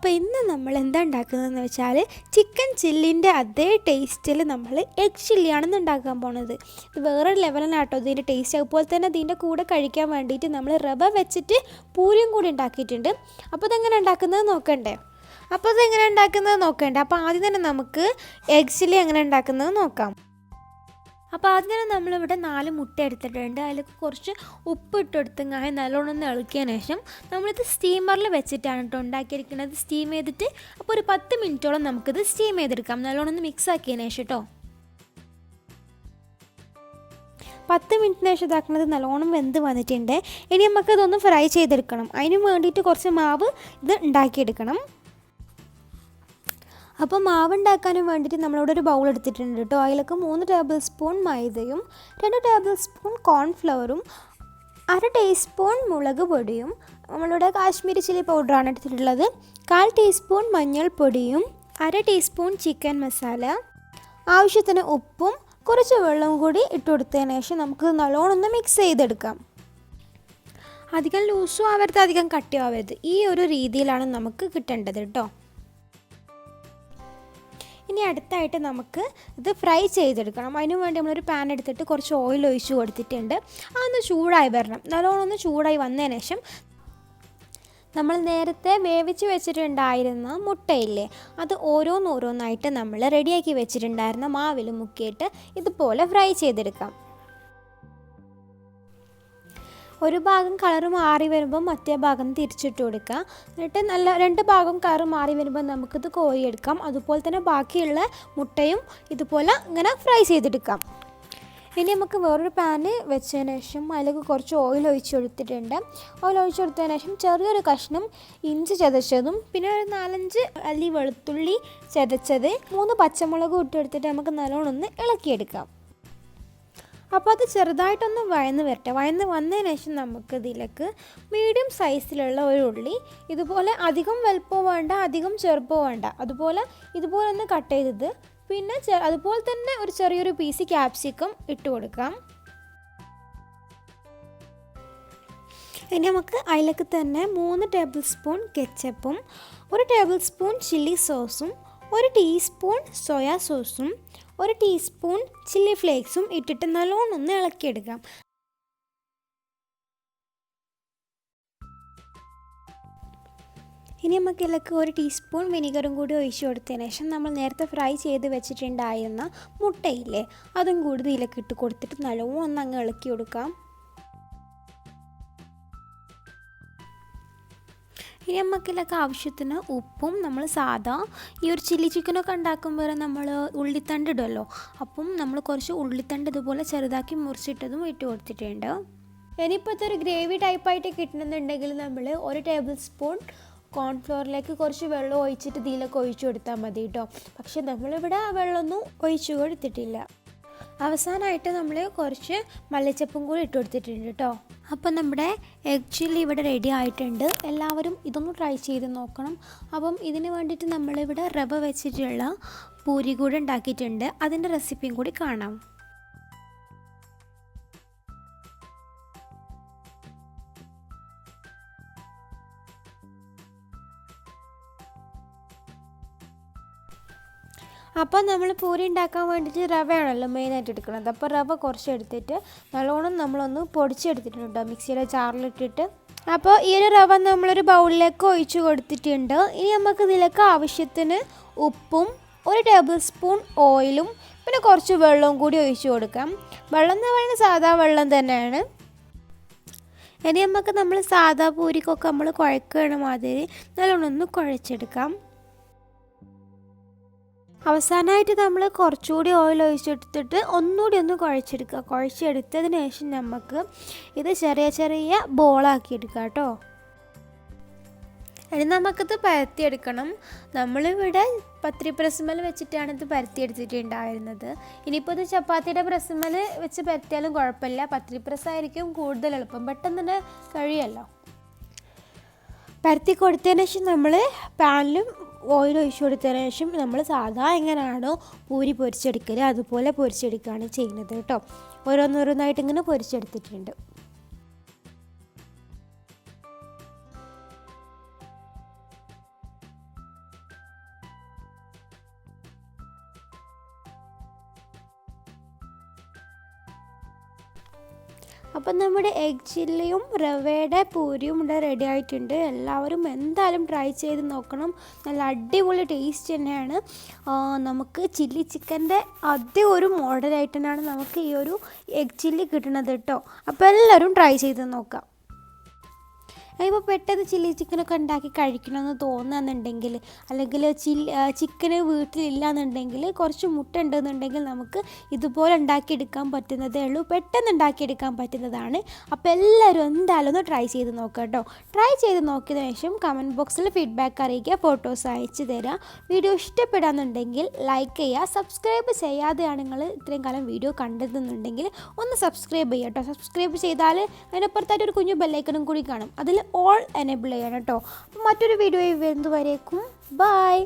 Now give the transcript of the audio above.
അപ്പോൾ ഇന്ന് നമ്മൾ എന്താ ഉണ്ടാക്കുന്നതെന്ന് വെച്ചാൽ ചിക്കൻ ചില്ലിൻ്റെ അതേ ടേസ്റ്റിൽ നമ്മൾ എഗ് ചില്ലിയാണെന്ന് ഉണ്ടാക്കാൻ പോണത്. ഇത് വേറെ ലെവലിനാട്ടോ ഇതിൻ്റെ ടേസ്റ്റ്. അതുപോലെ തന്നെ ഇതിൻ്റെ കൂടെ കഴിക്കാൻ വേണ്ടിയിട്ട് നമ്മൾ റവ വെച്ചിട്ട് പൂരിയും കൂടി ഉണ്ടാക്കിയിട്ടുണ്ട്. അപ്പോൾ ഇതെങ്ങനെ ഉണ്ടാക്കുന്നത് നോക്കണ്ടേ? അപ്പോൾ ആദ്യം തന്നെ നമുക്ക് എഗ് ചില്ലി എങ്ങനെ ഉണ്ടാക്കുന്നത് നോക്കാം. അപ്പോൾ ആദ്യം നമ്മളിവിടെ 4 മുട്ട എടുത്തിട്ടുണ്ട്. അതിലേക്ക് കുറച്ച് ഉപ്പ് ഇട്ടെടുത്തങ്ങായി നല്ലോണം ഇളക്കിയതിന് ശേഷം നമ്മളിത് സ്റ്റീമറിൽ വെച്ചിട്ടാണ് കേട്ടോ ഉണ്ടാക്കിയിരിക്കുന്നത്. സ്റ്റീം ചെയ്തിട്ട് അപ്പോൾ ഒരു 10 മിനിറ്റോളം നമുക്കിത് സ്റ്റീം ചെയ്തെടുക്കാം. നല്ലോണം മിക്സ് ആക്കിയതിന് ശേഷം കേട്ടോ. 10 മിനിറ്റിന് ശേഷം ഇതാക്കുന്നത് നല്ലോണം വെന്ത് വന്നിട്ടുണ്ട്. ഇനി നമുക്കിതൊന്ന് ഫ്രൈ ചെയ്തെടുക്കണം. അതിന് വേണ്ടിയിട്ട് കുറച്ച് മാവ് ഇത് ഉണ്ടാക്കിയെടുക്കണം. അപ്പോൾ മാവ് ഉണ്ടാക്കാനും വേണ്ടിയിട്ട് നമ്മളിവിടെ ഒരു ബൗൾ എടുത്തിട്ടുണ്ട് കേട്ടോ. അതിലേക്ക് 3 ടേബിൾ സ്പൂൺ മൈദയും 2 ടേബിൾ സ്പൂൺ കോൺഫ്ലവറും 1/2 ടീസ്പൂൺ മുളക് പൊടിയും നമ്മളിവിടെ കാശ്മീരി ചില്ലി പൗഡറാണ് എടുത്തിട്ടുള്ളത്, 1/4 ടീസ്പൂൺ മഞ്ഞൾപ്പൊടിയും 1/2 ടീസ്പൂൺ ചിക്കൻ മസാല, ആവശ്യത്തിന് ഉപ്പും കുറച്ച് വെള്ളവും കൂടി ഇട്ട് കൊടുത്തതിന് ശേഷം നമുക്ക് നല്ലോണം ഒന്ന് മിക്സ് ചെയ്തെടുക്കാം. അധികം ലൂസും ആവരുത്, അധികം കട്ടിയും ആവരുത്. ഈ ഒരു രീതിയിലാണ് നമുക്ക് കിട്ടേണ്ടത് കേട്ടോ. ഇനി അടുത്തായിട്ട് നമുക്ക് ഇത് ഫ്രൈ ചെയ്തെടുക്കണം. അതിനു വേണ്ടി നമ്മളൊരു പാൻ എടുത്തിട്ട് കുറച്ച് ഓയിൽ ഒഴിച്ച് കൊടുത്തിട്ടുണ്ട്. അതൊന്ന് ചൂടായി വരണം. നല്ലോണം ഒന്ന് ചൂടായി വന്നതിന് ശേഷം നമ്മൾ നേരത്തെ വേവിച്ച് വെച്ചിട്ടുണ്ടായിരുന്ന മുട്ടയില്ലേ, അത് ഓരോന്നായിട്ട് നമ്മൾ റെഡിയാക്കി വെച്ചിട്ടുണ്ടായിരുന്ന മാവിൽ മുക്കിയിട്ട് ഇതുപോലെ ഫ്രൈ ചെയ്തെടുക്കാം. ഒരു ഭാഗം കളർ മാറി വരുമ്പോൾ മറ്റേ ഭാഗം തിരിച്ചിട്ട് കൊടുക്കുക. എന്നിട്ട് നല്ല 2 ഭാഗം കളർ മാറി വരുമ്പോൾ നമുക്കിത് കോരിയെടുക്കാം. അതുപോലെ തന്നെ ബാക്കിയുള്ള മുട്ടയും ഇതുപോലെ ഇങ്ങനെ ഫ്രൈ ചെയ്തെടുക്കാം. ഇനി നമുക്ക് വേറൊരു പാന് വെച്ചതിന് ശേഷം അതിലേക്ക് കുറച്ച് ഓയിൽ ഒഴിച്ച് കൊടുത്തിട്ടുണ്ട്. ഓയിൽ ഒഴിച്ച് കൊടുത്തതിന് ശേഷം ചെറിയൊരു കഷ്ണം ഇഞ്ചി ചതച്ചതും പിന്നെ ഒരു 4-5 അല്ലി വെളുത്തുള്ളി ചതച്ചത് 3 പച്ചമുളകും ഇട്ടെടുത്തിട്ട് നമുക്ക് നല്ലോണം ഒന്ന് ഇളക്കിയെടുക്കാം. അപ്പോൾ അത് ചെറുതായിട്ടൊന്ന് വഴന്ന് വരട്ടെ. വഴന്ന് വന്നതിന് ശേഷം നമുക്ക് ഇതിലേക്ക് മീഡിയം സൈസിലുള്ള ഒരു ഉള്ളി, ഇതുപോലെ അധികം വലുപ്പവും വേണ്ട അധികം ചെറുപ്പവും വേണ്ട, ഇതുപോലെ ഒന്ന് കട്ട് ചെയ്തത്, പിന്നെ അതുപോലെ തന്നെ ഒരു ചെറിയൊരു പീസ് ക്യാപ്സിക്കം ഇട്ട് കൊടുക്കാം. ഇനി നമുക്ക് അതിലേക്ക് തന്നെ 3 ടേബിൾ സ്പൂൺ കെച്ചപ്പും 1 ടേബിൾ സ്പൂൺ ചില്ലി സോസും 1 ടീസ്പൂൺ സോയാ സോസും 1 ടീസ്പൂൺ ചില്ലി ഫ്ലേക്സും ഇട്ടിട്ട് നല്ലോണം ഒന്ന് ഇളക്കിയെടുക്കാം. ഇനി നമുക്ക് ഇതിലേക്ക് 1 ടീസ്പൂൺ വിനീഗറും കൂടി ഒഴിച്ച് കൊടുത്തതിന് ശേഷം നമ്മൾ നേരത്തെ ഫ്രൈ ചെയ്ത് വെച്ചിട്ടുണ്ടായിരുന്ന മുട്ടയില്ലേ, അതും കൂടി ഇതിലേക്ക് ഇട്ട് കൊടുത്തിട്ട് നല്ലോണം ഒന്ന് അങ്ങ് ഇളക്കി കൊടുക്കാം. ഇനി നമുക്കിതിലൊക്കെ ആവശ്യത്തിന് ഉപ്പും നമ്മൾ സാധാ ഈ ഒരു ചില്ലി ചിക്കനൊക്കെ ഉണ്ടാക്കുമ്പോൾ നമ്മൾ ഉള്ളിത്തണ്ട് ഇടുമല്ലോ, അപ്പം നമ്മൾ കുറച്ച് ഉള്ളിത്തണ്ട് ഇതുപോലെ ചെറുതാക്കി മുറിച്ചിട്ടതും ഇട്ട് കൊടുത്തിട്ടുണ്ട്. ഇനിയിപ്പോൾ ഇതൊരു ഗ്രേവി ടൈപ്പായിട്ട് കിട്ടണമെന്നുണ്ടെങ്കിൽ നമ്മൾ 1 ടേബിൾ സ്പൂൺ കോൺഫ്ലോറിലേക്ക് കുറച്ച് വെള്ളം ഒഴിച്ചിട്ട് ഇതിലേക്ക് ഒഴിച്ചു കൊടുത്താൽ മതി കേട്ടോ. പക്ഷേ നമ്മളിവിടെ ആ വെള്ളമൊന്നും ഒഴിച്ചു കൊടുത്തിട്ടില്ല. അവസാനമായിട്ട് നമ്മൾ കുറച്ച് മല്ലിച്ചപ്പും കൂടി ഇട്ട് കൊടുത്തിട്ടുണ്ട് കേട്ടോ. അപ്പം നമ്മുടെ എഗ് ചില്ലി ഇവിടെ റെഡി ആയിട്ടുണ്ട്. എല്ലാവരും ഇതൊന്ന് ട്രൈ ചെയ്ത് നോക്കണം. അപ്പം ഇതിന് വേണ്ടിയിട്ട് നമ്മളിവിടെ റവ വെച്ചിട്ടുള്ള പൂരി കൂടി ഉണ്ടാക്കിയിട്ടുണ്ട്. അതിൻ്റെ റെസിപ്പിയും കൂടി കാണാം. അപ്പോൾ നമ്മൾ പൂരി ഉണ്ടാക്കാൻ വേണ്ടിയിട്ട് റവയാണല്ലോ മെയിനായിട്ട് എടുക്കുന്നത്. അപ്പോൾ റവ കുറച്ച് എടുത്തിട്ട് നല്ലോണം നമ്മളൊന്ന് പൊടിച്ചെടുത്തിട്ടുണ്ട് മിക്സിയുടെ ജാറിലിട്ടിട്ട്. അപ്പോൾ ഈ ഒരു റവ നമ്മളൊരു ബൗളിലേക്ക് ഒഴിച്ച് കൊടുത്തിട്ടുണ്ട്. ഇനി നമുക്ക് ഇതിലേക്ക് ആവശ്യത്തിന് ഉപ്പും 1 ടേബിൾ സ്പൂൺ ഓയിലും പിന്നെ കുറച്ച് വെള്ളവും കൂടി ഒഴിച്ച് കൊടുക്കാം. വെള്ളം എന്ന് പറയുന്നത് സാധാ വെള്ളം തന്നെയാണ്. ഇനി നമുക്ക് നമ്മൾ സാധാ പൂരിക്കൊക്കെ നമ്മൾ കുഴക്കണ മാതിരി നല്ലോണം ഒന്ന് കുഴച്ചെടുക്കാം. അവസാനമായിട്ട് നമ്മൾ കുറച്ചുകൂടി ഓയിൽ ഒഴിച്ചെടുത്തിട്ട് ഒന്നുകൂടി ഒന്ന് കുഴച്ചെടുക്കുക. കുഴച്ചെടുത്തതിന് ശേഷം നമുക്ക് ഇത് ചെറിയ ബോളാക്കിയെടുക്കാം കേട്ടോ. ഇനി നമുക്കിത് പരത്തിയെടുക്കണം. നമ്മളിവിടെ പത്തിരി പ്രസ്സുമ്മൽ വെച്ചിട്ടാണ് ഇത് പരത്തിയെടുത്തിട്ടുണ്ടായിരുന്നത്. ഇനിയിപ്പോൾ ഇത് ചപ്പാത്തിയുടെ പ്രസ്സുമ്മൽ വെച്ച് പരത്തിയാലും കുഴപ്പമില്ല. പത്തിരി പ്രസ്സായിരിക്കും കൂടുതൽ എളുപ്പം, പെട്ടെന്ന് തന്നെ കഴിയുമല്ലോ. പരത്തി കൊടുത്തതിന് ശേഷം നമ്മൾ പാനിലും ഓയിൽ ഒഴിച്ച് കൊടുത്തതിന് ശേഷം നമ്മൾ സാധാ എങ്ങനെയാണോ പൂരി പൊരിച്ചെടുക്കൽ അതുപോലെ പൊരിച്ചെടുക്കുകയാണ് ചെയ്യുന്നത് കേട്ടോ. ഓരോന്നോരോന്നായിട്ട് ഇങ്ങനെ പൊരിച്ചെടുത്തിട്ടുണ്ട്. അപ്പം നമ്മുടെ എഗ് ചില്ലിയും റവയുടെ പൂരിയും ഇവിടെ റെഡി ആയിട്ടുണ്ട്. എല്ലാവരും എന്തായാലും ട്രൈ ചെയ്ത് നോക്കണം. നല്ല അടിപൊളി ടേസ്റ്റ് തന്നെയാണ്. നമുക്ക് ചില്ലി ചിക്കൻ്റെ അതേ ഒരു മോഡലായിട്ട് തന്നെയാണ് നമുക്ക് ഈ ഒരു എഗ് ചില്ലി കിട്ടുന്നത് കേട്ടോ. അപ്പോൾ എല്ലാവരും ട്രൈ ചെയ്ത് നോക്കാം. ഇപ്പോൾ പെട്ടെന്ന് ചില്ലി ചിക്കനൊക്കെ ഉണ്ടാക്കി കഴിക്കണമെന്ന് തോന്നുകയെന്നുണ്ടെങ്കിൽ, അല്ലെങ്കിൽ ചിക്കന് വീട്ടിലില്ലാന്നുണ്ടെങ്കിൽ കുറച്ച് മുട്ട ഉണ്ടെന്നുണ്ടെങ്കിൽ നമുക്ക് ഇതുപോലെ ഉണ്ടാക്കിയെടുക്കാൻ പറ്റുന്നതേ ഉള്ളൂ. പെട്ടെന്ന് ഉണ്ടാക്കിയെടുക്കാൻ പറ്റുന്നതാണ്. അപ്പോൾ എല്ലാവരും എന്തായാലും ഒന്ന് ട്രൈ ചെയ്ത് നോക്കുക കേട്ടോ. ട്രൈ ചെയ്ത് നോക്കിയതിന് ശേഷം കമൻറ്റ് ബോക്സിൽ ഫീഡ്ബാക്ക് അറിയിക്കുക, ഫോട്ടോസ് അയച്ചു തരാം. വീഡിയോ ഇഷ്ടപ്പെടാന്നുണ്ടെങ്കിൽ ലൈക്ക് ചെയ്യുക. സബ്സ്ക്രൈബ് ചെയ്യാതെയാണ് നിങ്ങൾ ഇത്രയും കാലം വീഡിയോ കണ്ടതെന്നുണ്ടെങ്കിൽ ഒന്ന് സബ്സ്ക്രൈബ് ചെയ്യുക കേട്ടോ. സബ്സ്ക്രൈബ് ചെയ്താൽ അതിനപ്പുറത്തായിട്ട് ഒരു കുഞ്ഞു ബെല്ലൈക്കണും കൂടി കാണും. അതിൽ ഓൾ എനേബിൾ ചെയ്യണം കേട്ടോ. മറ്റൊരു വീഡിയോ വരുന്നതുവരേക്കും ബൈ.